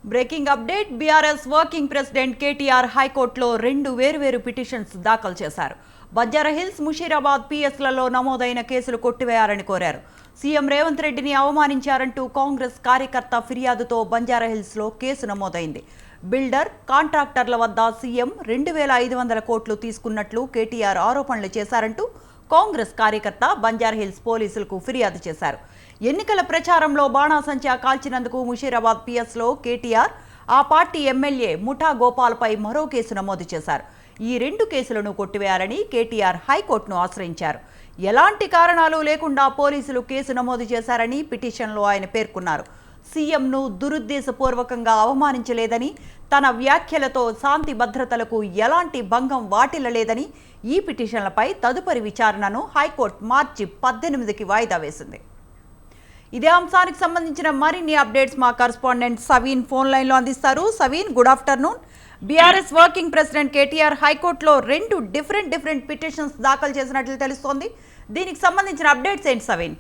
Breaking update BRS working president KTR హైకోర్టులో రెండు వేర్వేరు పిటిషన్స్ దాఖలు చేశారు. బంజారాహిల్స్, ముషీరాబాద్ పిఎస్లలో నమోదైన కేసులు కొట్టివేయాలని కోరారు. సీఎం రేవంత్ రెడ్డిని అవమానించారంటూ కాంగ్రెస్ కార్యకర్త ఫిర్యాదుతో బంజారాహిల్స్లో కేసు నమోదైంది. బిల్డర్, కాంట్రాక్టర్ల వద్ద సీఎం 2,500 కోట్లు తీసుకున్నట్లు కేటీఆర్ ఆరోపణలు చేశారంటూ కాంగ్రెస్ కార్యకర్త బంజారాహిల్స్ పోలీసులకు ఫిర్యాదు చేశారు. ఎన్నికల ప్రచారంలో బాణాసంచా కాల్చినందుకు ముషీరాబాద్ పిఎస్లో కేటీఆర్, ఆ పార్టీ ఎమ్మెల్యే ముఠా గోపాల్పై మరో కేసు నమోదు చేశారు. ఈ రెండు కేసులను కొట్టివేయాలని కేటీఆర్ హైకోర్టును ఆశ్రయించారు. ఎలాంటి కారణాలు లేకుండా పోలీసులు కేసు నమోదు చేశారని పిటిషన్లో ఆయన పేర్కొన్నారు. సీఎంను దురుద్దేశపూర్వకంగా అవమానించలేదని, తన వ్యాఖ్యలతో శాంతి భద్రతలకు ఎలాంటి భంగం వాటిల్లలేదని ఈ పిటిషన్లపై తదుపరి విచారణను హైకోర్టు మార్చి 18కి వాయిదా వేసింది. ఇదే అంశానికి సంబంధించిన మరిన్ని అప్డేట్స్ మా కరెస్పాండెంట్ సవీన్ ఫోన్ లైన్లో అందిస్తారు. Saveen, good afternoon. BRS working president KTR హైకోర్టులో రెండు డిఫరెంట్ పిటిషన్స్ దాఖలు చేసినట్లు తెలుస్తోంది. దీనికి సంబంధించిన అప్డేట్స్ ఏంటి సవీన్?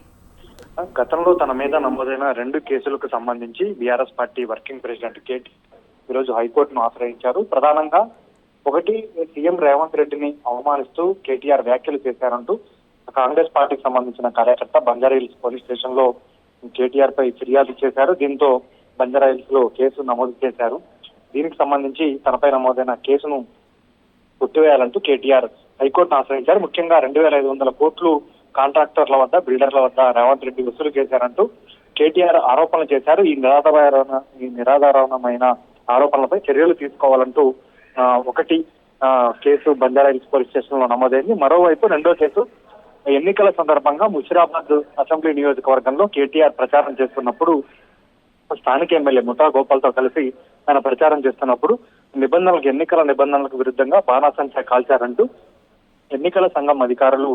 గతంలో తన మీద నమోదైన రెండు కేసులకు సంబంధించి BRS party working president KT ఈరోజు హైకోర్టును ఆశ్రయించారు. ప్రధానంగా ఒకటి, సీఎం రేవంత్ రెడ్డిని అవమానిస్తూ కేటీఆర్ వ్యాఖ్యలు చేశారంటూ కాంగ్రెస్ పార్టీకి సంబంధించిన కార్యకర్త బంజారాహిల్స్ పోలీస్ స్టేషన్ లో కేటీఆర్ పై ఫిర్యాదు చేశారు. దీంతో బంజారాహిల్స్ లో కేసు నమోదు చేశారు. దీనికి సంబంధించి తనపై నమోదైన కేసును కొట్టివేయాలంటూ కేటీఆర్ హైకోర్టును ఆశ్రయించారు. ముఖ్యంగా 2,500 కోట్లు కాంట్రాక్టర్ల వద్ద, బిల్డర్ల వద్ద రేవంత్ రెడ్డి వసూలు చేశారంటూ కేటీఆర్ ఆరోపణలు చేశారు. ఈ నిరాధారమైన ఆరోపణలపై చర్యలు తీసుకోవాలంటూ ఒకటి కేసు బంజారాహిల్స్ పోలీస్ స్టేషన్ లో నమోదైంది. మరోవైపు రెండో కేసు ఎన్నికల సందర్భంగా ముషీరాబాద్ అసెంబ్లీ నియోజకవర్గంలో కేటీఆర్ ప్రచారం చేస్తున్నప్పుడు స్థానిక ఎమ్మెల్యే ముఠా గోపాల్తో కలిసి ఆయన ప్రచారం చేస్తున్నప్పుడు ఎన్నికల నిబంధనలకు విరుద్ధంగా బాణాసంచా కాల్చారంటూ ఎన్నికల సంఘం అధికారులు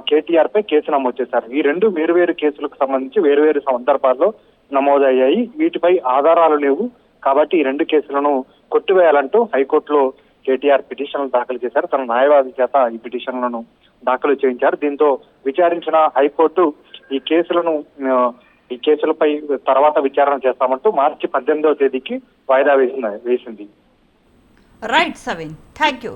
కేటీఆర్ పై కేసు నమోదు చేశారు. ఈ రెండు వేరువేరు కేసులకు సంబంధించి వేరువేరు సందర్భాల్లో నమోదయ్యాయి. వీటిపై ఆధారాలు లేవు కాబట్టి ఈ రెండు కేసులను కొట్టివేయాలంటూ హైకోర్టులో కేటీఆర్ పిటిషన్లు దాఖలు చేశారు. తన న్యాయవాది చేత ఈ పిటిషన్లను దాఖలు చేయించారు. దీంతో విచారించిన హైకోర్టు ఈ కేసులపై తర్వాత విచారణ చేస్తామంటూ మార్చి 18వ తేదీకి వాయిదా వేసింది. Right సవిన్, thank you.